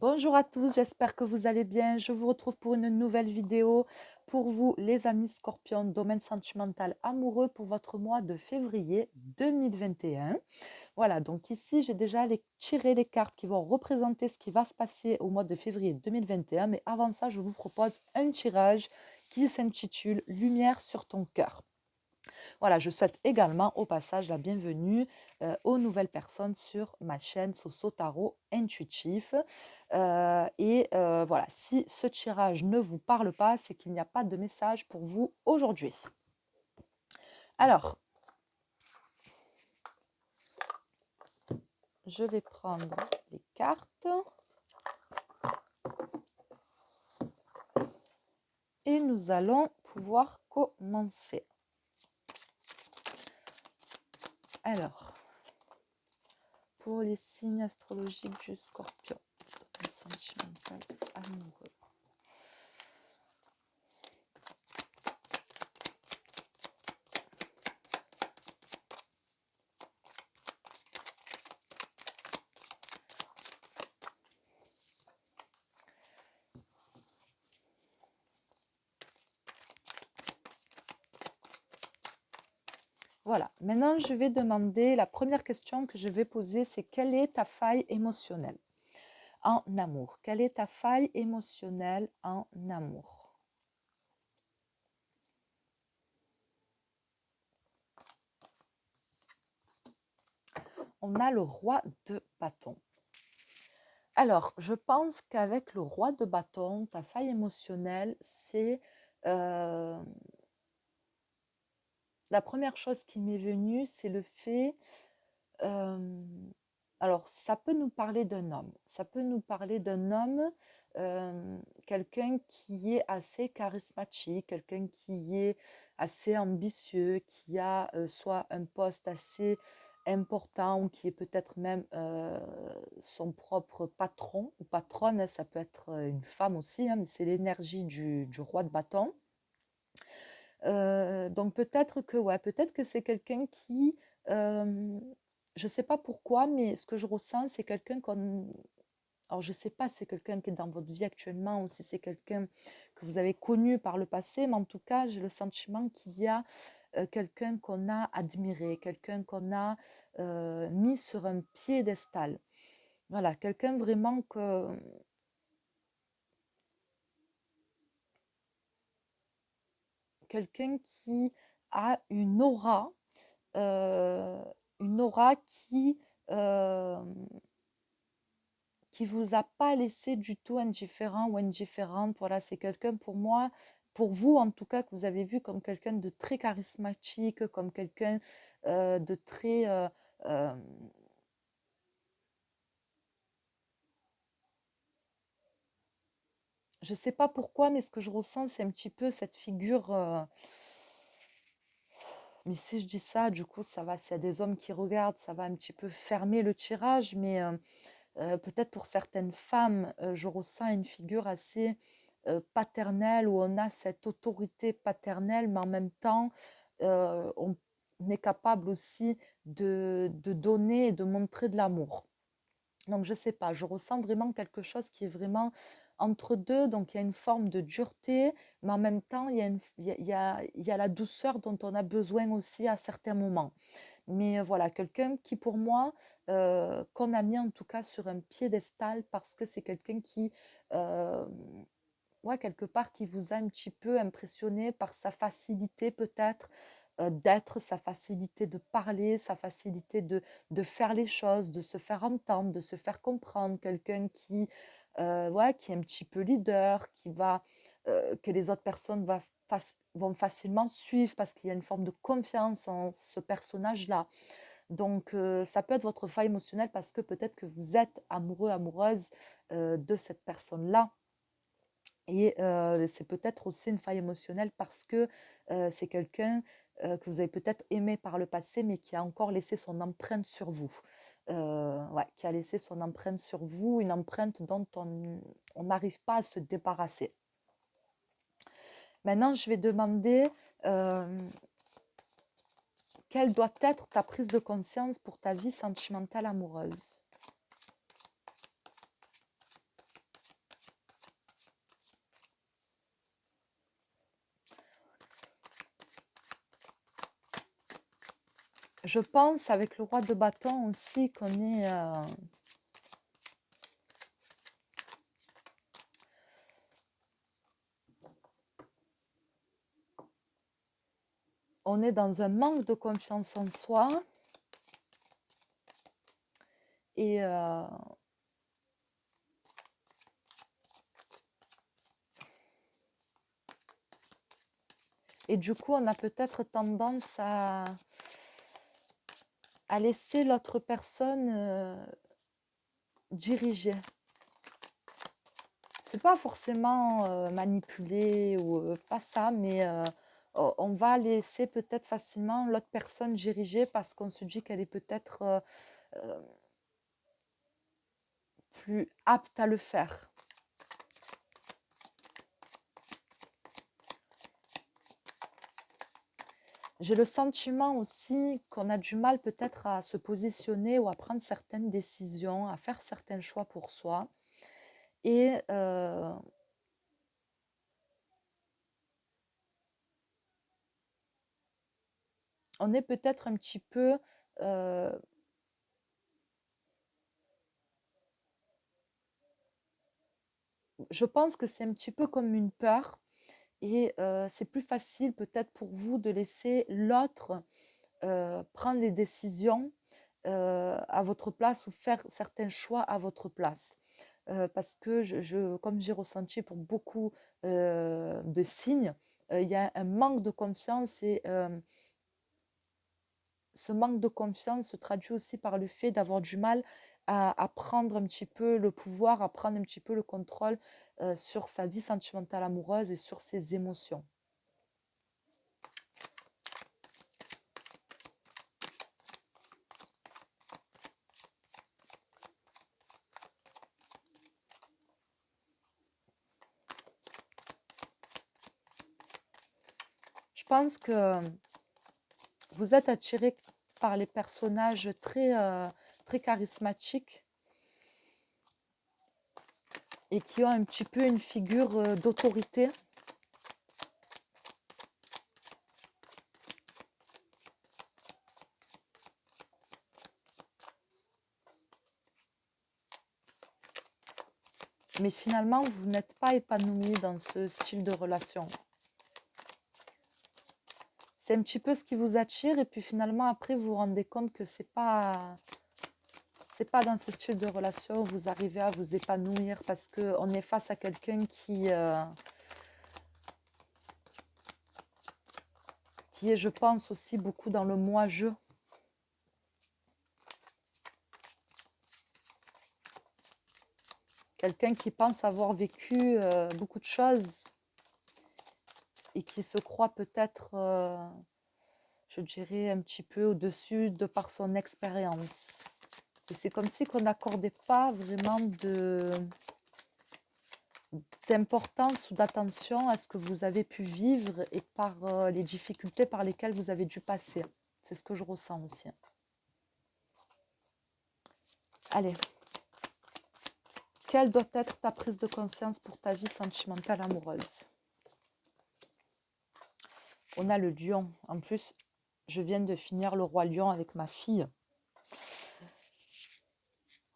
Bonjour à tous, j'espère que vous allez bien. Je vous retrouve pour une nouvelle vidéo pour vous, les amis scorpions, domaine sentimental amoureux pour votre mois de février 2021. Voilà, donc ici, j'ai déjà tiré les cartes qui vont représenter ce qui va se passer au mois de février 2021. Mais avant ça, je vous propose un tirage qui s'intitule Lumière sur ton cœur. Voilà, je souhaite également au passage la bienvenue aux nouvelles personnes sur ma chaîne Soso Tarot Intuitif. Voilà, si ce tirage ne vous parle pas, c'est qu'il n'y a pas de message pour vous aujourd'hui. Alors, je vais prendre les cartes et nous allons pouvoir commencer. Alors, pour les signes astrologiques du Scorpion, domaine sentimental amoureux. Voilà, maintenant je vais demander, la première question que je vais poser, c'est quelle est ta faille émotionnelle en amour? Quelle est ta faille émotionnelle en amour? On a le roi de bâton. Alors, je pense qu'avec le roi de bâton, ta faille émotionnelle, c'est la première chose qui m'est venue, c'est le fait. Alors, ça peut nous parler d'un homme. Ça peut nous parler d'un homme, quelqu'un qui est assez charismatique, quelqu'un qui est assez ambitieux, qui a soit un poste assez important ou qui est peut-être même son propre patron ou patronne. Ça peut être une femme aussi, hein, mais c'est l'énergie du roi de bâton. Donc peut-être que c'est quelqu'un qui, je sais pas pourquoi, mais ce que je ressens, c'est quelqu'un qu'on alors je sais pas si c'est quelqu'un qui est dans votre vie actuellement ou si c'est quelqu'un que vous avez connu par le passé, mais en tout cas, j'ai le sentiment qu'il y a, quelqu'un qu'on a admiré, quelqu'un qu'on a, mis sur un piédestal. Voilà, quelqu'un vraiment que quelqu'un qui a euh, une aura euh, qui vous a pas laissé du tout indifférent ou indifférente. Voilà, c'est quelqu'un pour moi, pour vous en tout cas, que vous avez vu comme quelqu'un de très charismatique, comme quelqu'un de très... euh, je sais pas pourquoi, mais ce que je ressens, c'est un petit peu cette figure... mais si je dis ça, du coup, ça va, s'il y a des hommes qui regardent, ça va un petit peu fermer le tirage, mais peut-être pour certaines femmes, je ressens une figure assez paternelle où on a cette autorité paternelle, mais en même temps, on est capable aussi de donner et de montrer de l'amour. Donc, je ne sais pas, je ressens vraiment quelque chose qui est vraiment entre deux. Donc, il y a une forme de dureté, mais en même temps, il y a la douceur dont on a besoin aussi à certains moments. Mais voilà, quelqu'un qui pour moi, qu'on a mis en tout cas sur un piédestal parce que c'est quelqu'un qui, euh, ouais, quelque part, qui vous a un petit peu impressionné par sa facilité peut-être d'être, sa facilité de parler, sa facilité de faire les choses, de se faire entendre, de se faire comprendre. Quelqu'un qui, ouais, qui est un petit peu leader, que les autres personnes vont facilement suivre parce qu'il y a une forme de confiance en ce personnage-là. Donc, ça peut être votre faille émotionnelle parce que peut-être que vous êtes amoureux, amoureuse de cette personne-là. Et c'est peut-être aussi une faille émotionnelle parce que c'est quelqu'un que vous avez peut-être aimé par le passé, mais qui a encore laissé son empreinte sur vous. Ouais, qui a laissé son empreinte sur vous, une empreinte dont on n'arrive pas à se débarrasser. Maintenant, je vais demander euh, quelle doit être ta prise de conscience pour ta vie sentimentale amoureuse. Je pense avec le roi de bâton aussi on est dans un manque de confiance en soi et, euh, et du coup, on a peut-être tendance à laisser l'autre personne diriger. C'est pas forcément manipuler ou pas ça, mais on va laisser peut-être facilement l'autre personne diriger parce qu'on se dit qu'elle est peut-être euh, plus apte à le faire. J'ai le sentiment aussi qu'on a du mal peut-être à se positionner ou à prendre certaines décisions, à faire certains choix pour soi. Et on est peut-être un petit peu... euh, je pense que c'est un petit peu comme une peur. Et c'est plus facile peut-être pour vous de laisser l'autre prendre les décisions à votre place ou faire certains choix à votre place. Parce que, comme j'ai ressenti pour beaucoup de signes, il y a un manque de confiance et ce manque de confiance se traduit aussi par le fait d'avoir du mal à prendre un petit peu le pouvoir, à prendre un petit peu le contrôle sur sa vie sentimentale amoureuse et sur ses émotions. Je pense que vous êtes attiré par les personnages très charismatiques et qui ont un petit peu une figure d'autorité. Mais finalement, vous n'êtes pas épanoui dans ce style de relation. C'est un petit peu ce qui vous attire et puis finalement, après, vous vous rendez compte que c'est pas dans ce style de relation où vous arrivez à vous épanouir parce qu'on est face à quelqu'un qui est, je pense, aussi beaucoup dans le moi-je. Quelqu'un qui pense avoir vécu beaucoup de choses et qui se croit peut-être, je dirais, un petit peu au-dessus de par son expérience. Et c'est comme si qu'on n'accordait pas vraiment d'importance ou d'attention à ce que vous avez pu vivre et par les difficultés par lesquelles vous avez dû passer. C'est ce que je ressens aussi. Allez, quelle doit être ta prise de conscience pour ta vie sentimentale amoureuse? On a le lion. En plus, je viens de finir le roi lion avec ma fille.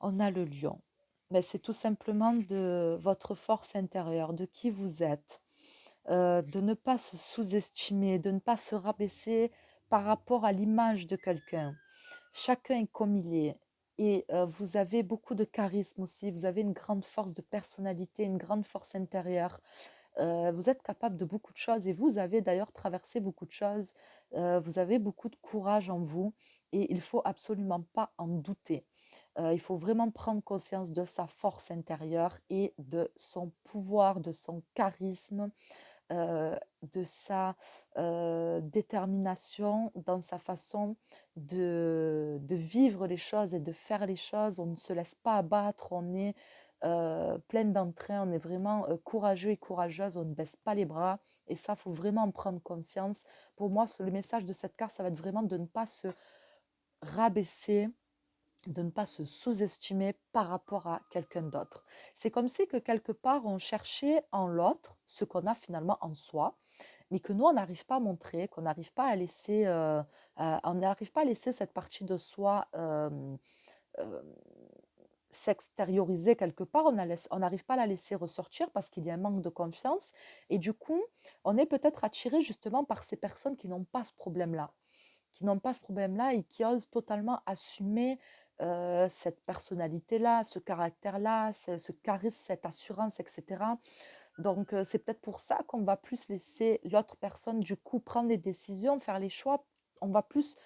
On a le lion. Ben, c'est tout simplement de votre force intérieure, de qui vous êtes, de ne pas se sous-estimer, de ne pas se rabaisser par rapport à l'image de quelqu'un. Chacun est comme il est. Et vous avez beaucoup de charisme aussi, vous avez une grande force de personnalité, une grande force intérieure. Vous êtes capable de beaucoup de choses et vous avez d'ailleurs traversé beaucoup de choses. Vous avez beaucoup de courage en vous et il faut absolument pas en douter. Il faut vraiment prendre conscience de sa force intérieure et de son pouvoir, de son charisme, de sa détermination dans sa façon de vivre les choses et de faire les choses. On ne se laisse pas abattre, on est plein d'entrain, on est vraiment courageux et courageuse, on ne baisse pas les bras. Et ça, il faut vraiment en prendre conscience. Pour moi, le message de cette carte, ça va être vraiment de ne pas se rabaisser, de ne pas se sous-estimer par rapport à quelqu'un d'autre. C'est comme si que quelque part on cherchait en l'autre ce qu'on a finalement en soi, mais que nous, on n'arrive pas à montrer, qu'on n'arrive pas à laisser, on n'arrive pas à laisser cette partie de soi euh, s'extérioriser quelque part, on n'arrive pas à la laisser ressortir parce qu'il y a un manque de confiance. Et du coup, on est peut-être attiré justement par ces personnes qui n'ont pas ce problème-là, et qui osent totalement assumer cette personnalité-là, ce caractère-là, ce charisme, cette assurance, etc. Donc, c'est peut-être pour ça qu'on va plus laisser l'autre personne, du coup, prendre les décisions, faire les choix. On va plus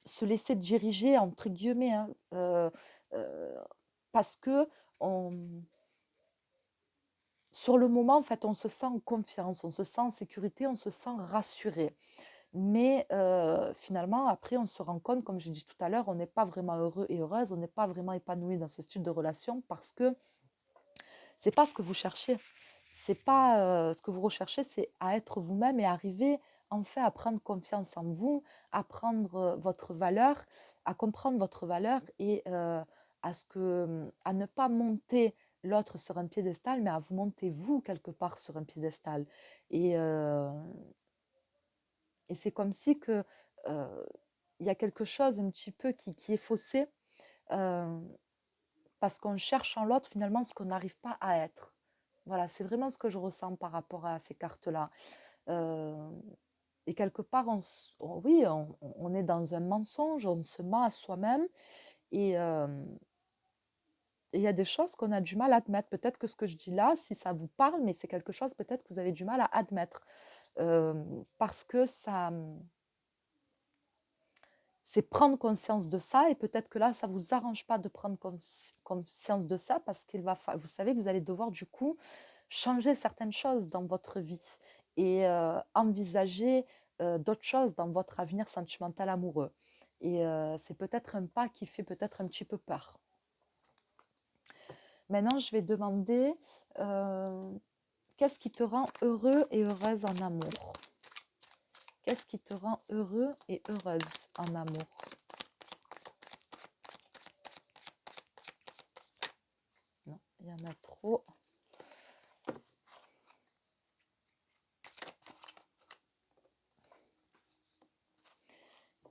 se laisser diriger, entre guillemets, hein, euh, parce que on, sur le moment, en fait, on se sent en confiance, on se sent en sécurité, on se sent rassuré. Mais finalement, après, on se rend compte, comme j'ai dit tout à l'heure, on n'est pas vraiment heureux et heureuse, on n'est pas vraiment épanoui dans ce style de relation parce que c'est pas ce que vous cherchez. C'est pas ce que vous recherchez, c'est à être vous-même et arriver enfin à prendre confiance en vous, à prendre votre valeur, à comprendre votre valeur et à ne pas monter l'autre sur un piédestal, mais à vous monter vous quelque part sur un piédestal. Et, euh, et c'est comme si que il y a quelque chose un petit peu qui est faussé euh, parce qu'on cherche en l'autre finalement ce qu'on n'arrive pas à être. Voilà, c'est vraiment ce que je ressens par rapport à ces cartes-là. Euh, et quelque part, oui, on est dans un mensonge, on se ment à soi-même et il y a des choses qu'on a du mal à admettre. Peut-être que ce que je dis là, si ça vous parle, mais c'est quelque chose peut-être que vous avez du mal à admettre parce que c'est prendre conscience de ça et peut-être que là, ça ne vous arrange pas de prendre conscience de ça parce vous savez que vous allez devoir du coup changer certaines choses dans votre vie et envisager d'autres choses dans votre avenir sentimental amoureux. Et c'est peut-être un pas qui fait peut-être un petit peu peur. Maintenant, je vais demander euh, qu'est-ce qui te rend heureux et heureuse en amour? Qu'est-ce qui te rend heureux et heureuse en amour? Non, il y en a trop.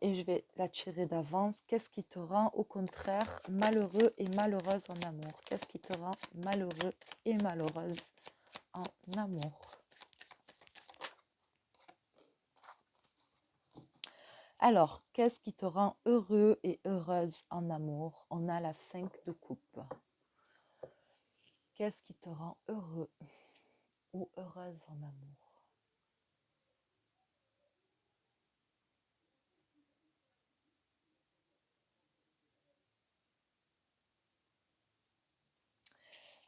Et je vais la tirer d'avance. Qu'est-ce qui te rend au contraire malheureux et malheureuse en amour? Qu'est-ce qui te rend malheureux et malheureuse en amour? Alors, qu'est-ce qui te rend heureux et heureuse en amour? On a la 5 de coupe. Qu'est-ce qui te rend heureux ou heureuse en amour?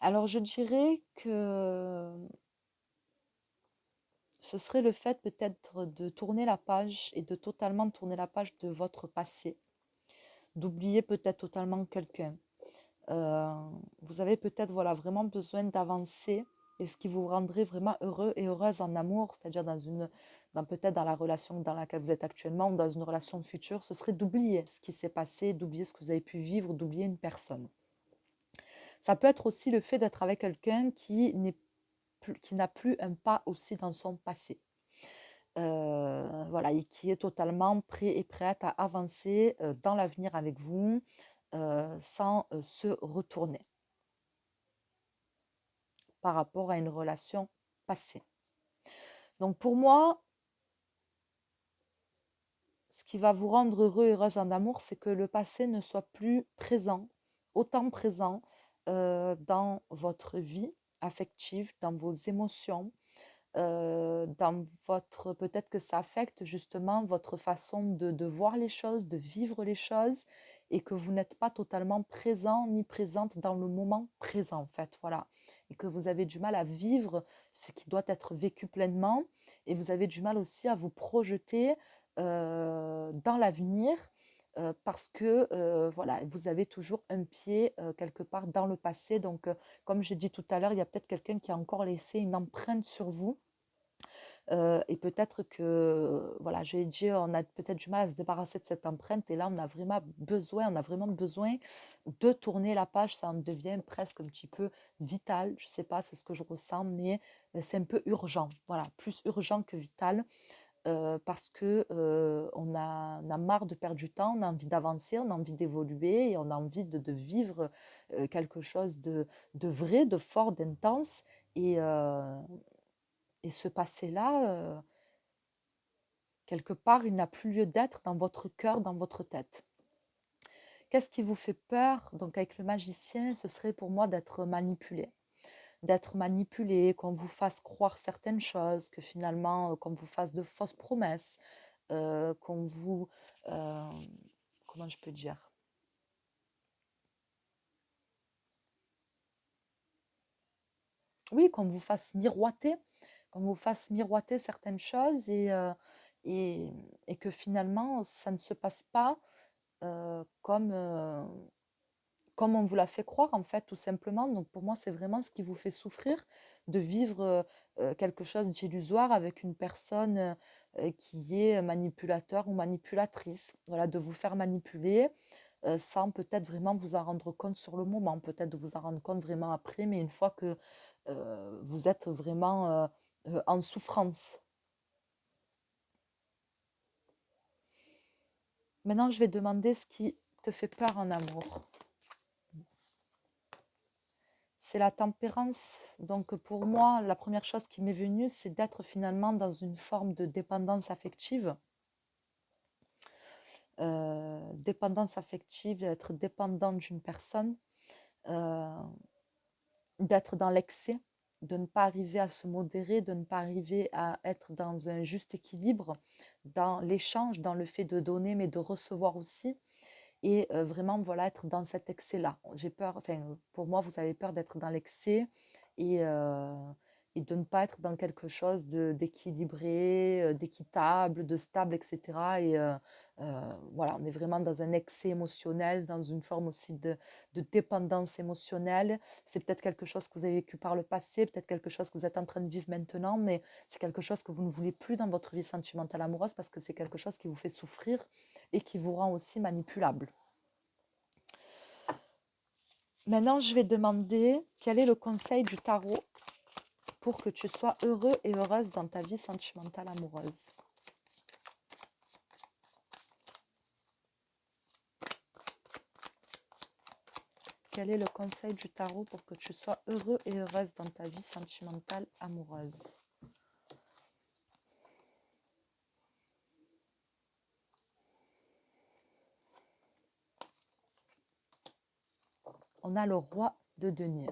Alors, je dirais que ce serait le fait peut-être de tourner la page et de totalement tourner la page de votre passé, d'oublier peut-être totalement quelqu'un. Euh, Vous avez peut-être voilà, vraiment besoin d'avancer et ce qui vous rendrait vraiment heureux et heureuse en amour, c'est-à-dire peut-être dans la relation dans laquelle vous êtes actuellement ou dans une relation future, ce serait d'oublier ce qui s'est passé, d'oublier ce que vous avez pu vivre, d'oublier une personne. Ça peut être aussi le fait d'être avec quelqu'un qui n'a plus un pas aussi dans son passé. Voilà, et qui est totalement prêt et prête à avancer dans l'avenir avec vous sans se retourner par rapport à une relation passée. Donc pour moi, ce qui va vous rendre heureux et heureuse en amour, c'est que le passé ne soit plus présent, autant présent dans votre vie affective, dans vos émotions, dans votre peut-être que ça affecte justement votre façon de voir les choses, de vivre les choses, et que vous n'êtes pas totalement présent ni présente dans le moment présent, en fait, voilà. Et que vous avez du mal à vivre ce qui doit être vécu pleinement, et vous avez du mal aussi à vous projeter dans l'avenir. Parce que voilà, vous avez toujours un pied quelque part dans le passé. Donc, comme j'ai dit tout à l'heure, il y a peut-être quelqu'un qui a encore laissé une empreinte sur vous Et peut-être que, voilà, je l'ai dit, on a peut-être du mal à se débarrasser de cette empreinte et là, on a vraiment besoin de tourner la page. Ça en devient presque un petit peu vital. Je sais pas, c'est ce que je ressens, mais c'est un peu urgent. Voilà, plus urgent que vital parce que on a marre de perdre du temps, on a envie d'avancer, on a envie d'évoluer et on a envie de vivre quelque chose de vrai, de fort, d'intense. Et, euh, et ce passé-là, quelque part, il n'a plus lieu d'être dans votre cœur, dans votre tête. Qu'est-ce qui vous fait peur? Donc avec le magicien, ce serait pour moi d'être manipulé. D'être manipulé, qu'on vous fasse croire certaines choses, que finalement, qu'on vous fasse de fausses promesses, qu'on vous... euh, comment je peux dire? Oui, qu'on vous fasse miroiter certaines choses et, et que finalement, ça ne se passe pas comme on vous l'a fait croire, en fait, tout simplement. Donc pour moi, c'est vraiment ce qui vous fait souffrir de vivre quelque chose d'illusoire avec une personne qui est manipulateur ou manipulatrice. Voilà, de vous faire manipuler sans peut-être vraiment vous en rendre compte sur le moment, peut-être de vous en rendre compte vraiment après, mais une fois que vous êtes vraiment en souffrance. Maintenant, je vais demander ce qui te fait peur en amour. C'est la tempérance. Donc pour moi, la première chose qui m'est venue, c'est d'être finalement dans une forme de dépendance affective. Dépendance affective, d'être dépendante d'une personne, euh, d'être dans l'excès, de ne pas arriver à se modérer, de ne pas arriver à être dans un juste équilibre, dans l'échange, dans le fait de donner mais de recevoir aussi. Et vraiment, voilà, être dans cet excès-là. J'ai peur, enfin, pour moi, vous avez peur d'être dans l'excès et, euh, et de ne pas être dans quelque chose d'équilibré, d'équitable, de stable, etc. Et voilà, on est vraiment dans un excès émotionnel, dans une forme aussi de dépendance émotionnelle. C'est peut-être quelque chose que vous avez vécu par le passé, peut-être quelque chose que vous êtes en train de vivre maintenant, mais c'est quelque chose que vous ne voulez plus dans votre vie sentimentale amoureuse parce que c'est quelque chose qui vous fait souffrir et qui vous rend aussi manipulable. Maintenant, je vais demander quel est le conseil du tarot pour que tu sois heureux et heureuse dans ta vie sentimentale amoureuse. Quel est le conseil du tarot pour que tu sois heureux et heureuse dans ta vie sentimentale amoureuse? On a le roi de denier.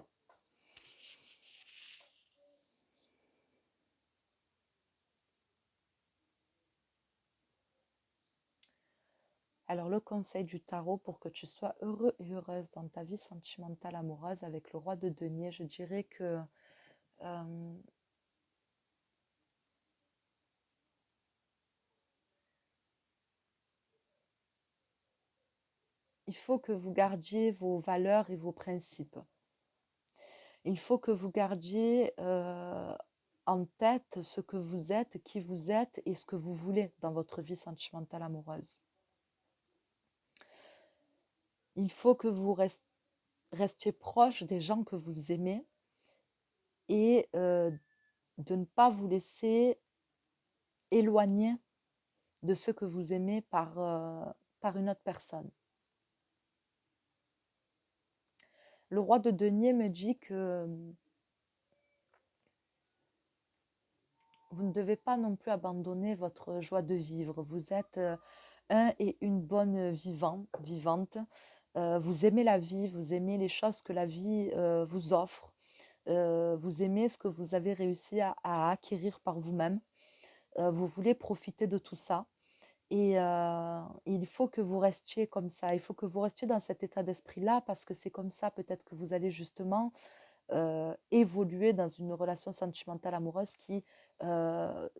Alors, le conseil du tarot pour que tu sois heureux et heureuse dans ta vie sentimentale amoureuse avec le roi de denier, je dirais que euh, il faut que vous gardiez vos valeurs et vos principes. Il faut que vous gardiez en tête ce que vous êtes, qui vous êtes et ce que vous voulez dans votre vie sentimentale amoureuse. Il faut que vous restiez proche des gens que vous aimez et de ne pas vous laisser éloigner de ce que vous aimez par une autre personne. Le roi de denier me dit que vous ne devez pas non plus abandonner votre joie de vivre. Vous êtes un et une bonne vivante. Vous aimez la vie, vous aimez les choses que la vie vous offre. Vous aimez ce que vous avez réussi à acquérir par vous-même. Vous voulez profiter de tout ça. Et il faut que vous restiez comme ça. Il faut que vous restiez dans cet état d'esprit-là parce que c'est comme ça peut-être que vous allez justement évoluer dans une relation sentimentale amoureuse qui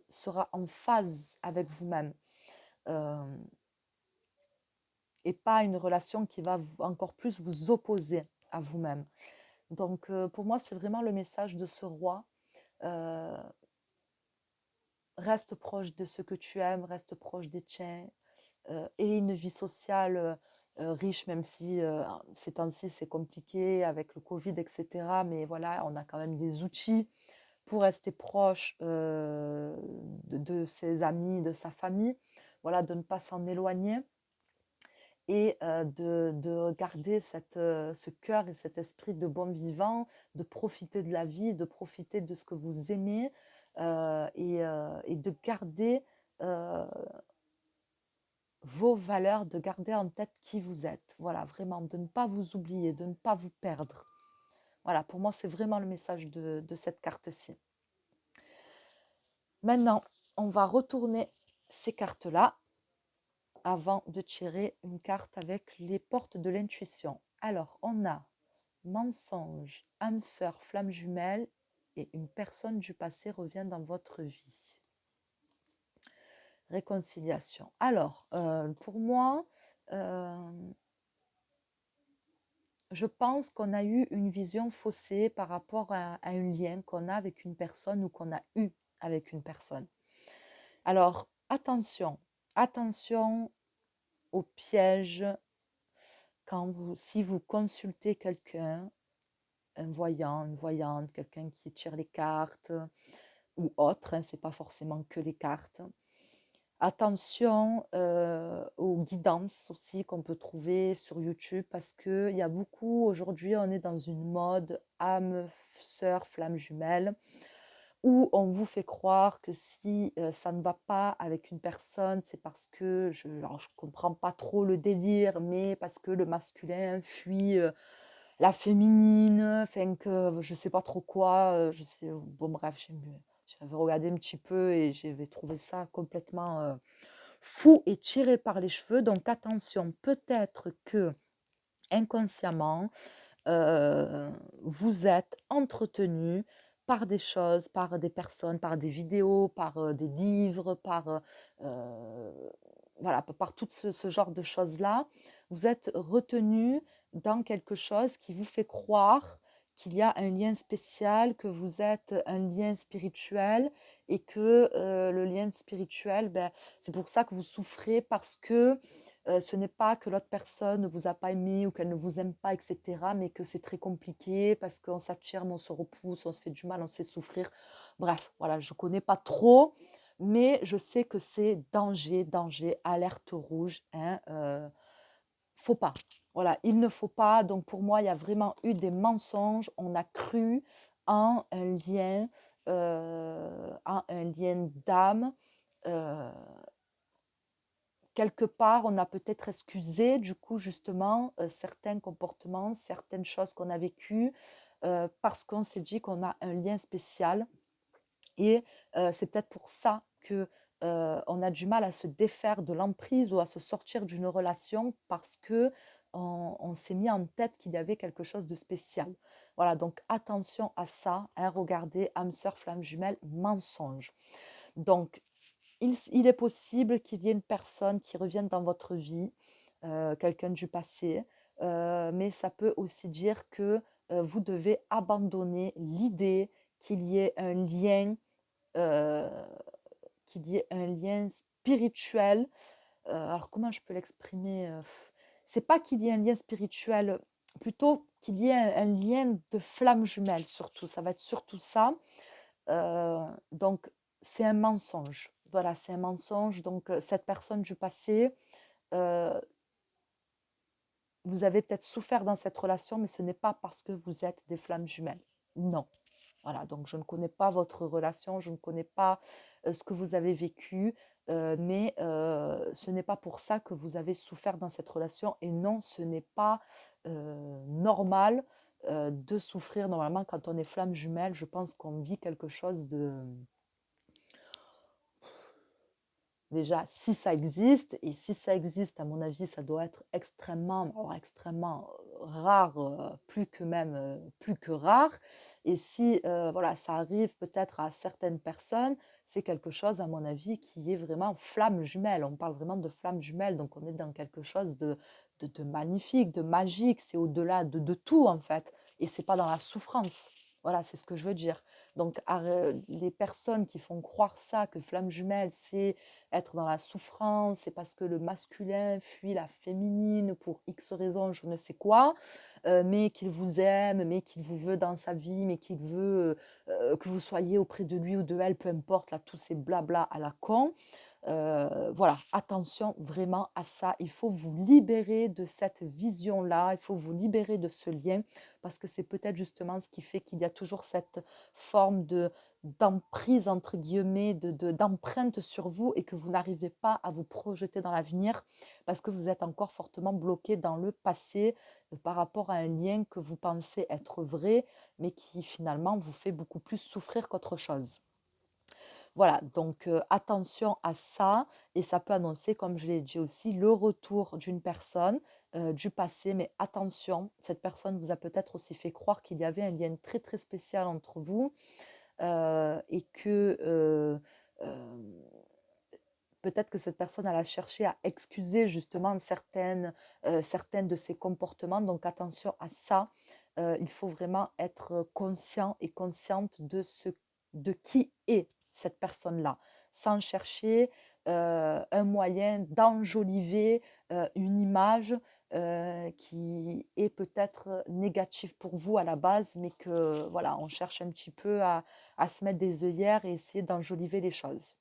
sera en phase avec vous-même euh, et pas une relation qui va encore plus vous opposer à vous-même. Donc pour moi, c'est vraiment le message de ce roi. Euh, reste proche de ceux que tu aimes, reste proche des tiens, et une vie sociale riche, même si ces temps-ci c'est compliqué avec le Covid, etc. Mais voilà, on a quand même des outils pour rester proche de ses amis, de sa famille, voilà, de ne pas s'en éloigner et de garder ce cœur et cet esprit de bon vivant, de profiter de la vie, de profiter de ce que vous aimez et de garder euh, vos valeurs, de garder en tête qui vous êtes. Voilà, vraiment, de ne pas vous oublier, de ne pas vous perdre. Voilà, pour moi, c'est vraiment le message de cette carte-ci. Maintenant, on va retourner ces cartes-là avant de tirer une carte avec les portes de l'intuition. Alors, on a mensonge, âme sœur, flamme jumelle et une personne du passé revient dans votre vie. Réconciliation. Alors, pour moi, je pense qu'on a eu une vision faussée par rapport à un lien qu'on a avec une personne ou qu'on a eu avec une personne. Alors, attention, attention aux pièges si vous consultez quelqu'un, un voyant, une voyante, quelqu'un qui tire les cartes ou autre, hein, c'est pas forcément que les cartes. Attention aux guidances aussi qu'on peut trouver sur YouTube parce qu'il y a beaucoup, aujourd'hui on est dans une mode âme, sœur, flamme jumelle où on vous fait croire que si ça ne va pas avec une personne, c'est parce que, alors je comprends pas trop le délire, mais parce que le masculin fuit la féminine, enfin que je sais pas trop quoi, je sais, bon bref, j'avais regardé un petit peu et j'avais trouvé ça complètement fou et tiré par les cheveux. Donc attention, peut-être que inconsciemment, vous êtes entretenu par des choses, par des personnes, par des vidéos, par des livres, voilà, par tout ce genre de choses-là. Vous êtes retenu dans quelque chose qui vous fait croire qu'il y a un lien spécial, que vous êtes un lien spirituel et que le lien spirituel, ben, c'est pour ça que vous souffrez parce que ce n'est pas que l'autre personne ne vous a pas aimé ou qu'elle ne vous aime pas, etc., mais que c'est très compliqué parce qu'on s'attire, mais on se repousse, on se fait du mal, on se fait souffrir. Bref, voilà, je ne connais pas trop, mais je sais que c'est danger, danger, alerte rouge. Hein, faut pas. Voilà, il ne faut pas. Donc pour moi, il y a vraiment eu des mensonges. On a cru en un lien d'âme. Euh, Quelque part, on a peut-être excusé, du coup, justement, certains comportements, certaines choses qu'on a vécues, parce qu'on s'est dit qu'on a un lien spécial. Et c'est peut-être pour ça que on a du mal à se défaire de l'emprise ou à se sortir d'une relation parce que on s'est mis en tête qu'il y avait quelque chose de spécial. Voilà, donc attention à ça. Hein, regardez, âme sœur, flamme jumelle, mensonge. Donc, il est possible qu'il y ait une personne qui revienne dans votre vie, quelqu'un du passé, mais ça peut aussi dire que vous devez abandonner l'idée qu'il y ait un lien, euh, qu'il y ait un lien spirituel. Alors comment je peux l'exprimer C'est pas qu'il y ait un lien spirituel, plutôt qu'il y ait un lien de flamme jumelle surtout. Ça va être surtout ça. Donc, c'est un mensonge. Voilà, c'est un mensonge. Donc, cette personne du passé, euh, vous avez peut-être souffert dans cette relation, mais ce n'est pas parce que vous êtes des flammes jumelles. Non. Voilà, donc je ne connais pas votre relation, je ne connais pas ce que vous avez vécu, mais ce n'est pas pour ça que vous avez souffert dans cette relation. Et non, ce n'est pas normal de souffrir. Normalement, quand on est flamme jumelle, je pense qu'on vit quelque chose de, déjà, si ça existe, et si ça existe, à mon avis, ça doit être extrêmement rare, plus que rare. Et si voilà, ça arrive peut-être à certaines personnes, c'est quelque chose, à mon avis, qui est vraiment flamme jumelle. On parle vraiment de flamme jumelle, donc on est dans quelque chose de magnifique, de magique. C'est au-delà de tout, en fait. Et c'est pas dans la souffrance. Voilà, c'est ce que je veux dire. Donc, les personnes qui font croire ça, que flamme jumelle, c'est être dans la souffrance, c'est parce que le masculin fuit la féminine pour X raisons, je ne sais quoi, mais qu'il vous aime, mais qu'il vous veut dans sa vie, mais qu'il veut que vous soyez auprès de lui ou de elle, peu importe, là, tous ces blabla à la con. Voilà, attention vraiment à ça. Il faut vous libérer de cette vision-là, il faut vous libérer de ce lien, parce que c'est peut-être justement ce qui fait qu'il y a toujours cette forme d'emprise, entre guillemets, d'empreinte sur vous et que vous n'arrivez pas à vous projeter dans l'avenir parce que vous êtes encore fortement bloqué dans le passé par rapport à un lien que vous pensez être vrai, mais qui finalement vous fait beaucoup plus souffrir qu'autre chose. Voilà, donc attention à ça et ça peut annoncer, comme je l'ai dit aussi, le retour d'une personne du passé. Mais attention, cette personne vous a peut-être aussi fait croire qu'il y avait un lien très très spécial entre vous et que peut-être que cette personne elle a cherché à excuser justement certaines de ses comportements. Donc attention à ça. Il faut vraiment être conscient et consciente de qui est cette personne-là, sans chercher un moyen d'enjoliver une image qui est peut-être négative pour vous à la base, mais que voilà, on cherche un petit peu à se mettre des œillères et essayer d'enjoliver les choses.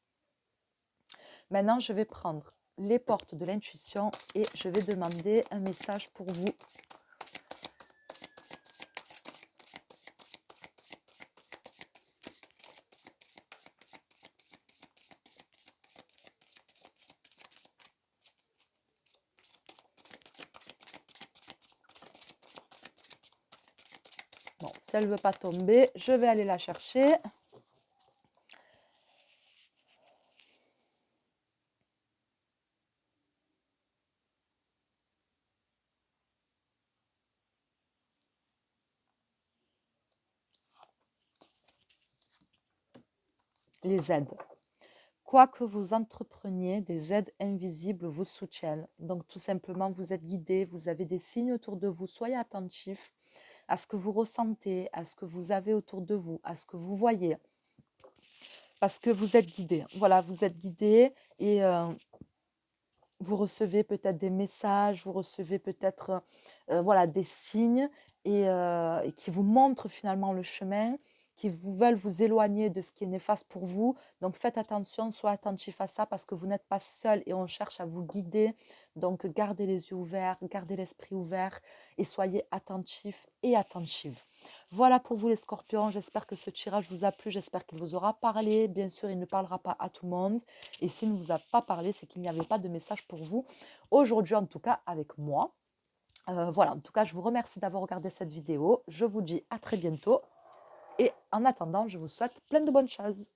Maintenant, je vais prendre les portes de l'intuition et je vais demander un message pour vous. Bon, si elle ne veut pas tomber, je vais aller la chercher. Les aides. Quoi que vous entrepreniez, des aides invisibles vous soutiennent. Donc tout simplement, vous êtes guidé, vous avez des signes autour de vous. Soyez attentif à ce que vous ressentez, à ce que vous avez autour de vous, à ce que vous voyez. Parce que vous êtes guidé. Voilà, vous êtes guidé et vous recevez peut-être des messages, vous recevez peut-être voilà, des signes et qui vous montrent finalement le chemin, qui vous veulent vous éloigner de ce qui est néfaste pour vous. Donc faites attention, soyez attentif à ça parce que vous n'êtes pas seul et on cherche à vous guider. Donc gardez les yeux ouverts, gardez l'esprit ouvert et soyez attentifs et attentives. Voilà pour vous les scorpions, j'espère que ce tirage vous a plu, j'espère qu'il vous aura parlé. Bien sûr, il ne parlera pas à tout le monde. Et s'il ne vous a pas parlé, c'est qu'il n'y avait pas de message pour vous aujourd'hui, en tout cas avec moi. Voilà, en tout cas, je vous remercie d'avoir regardé cette vidéo. Je vous dis à très bientôt. Et en attendant, je vous souhaite plein de bonnes choses.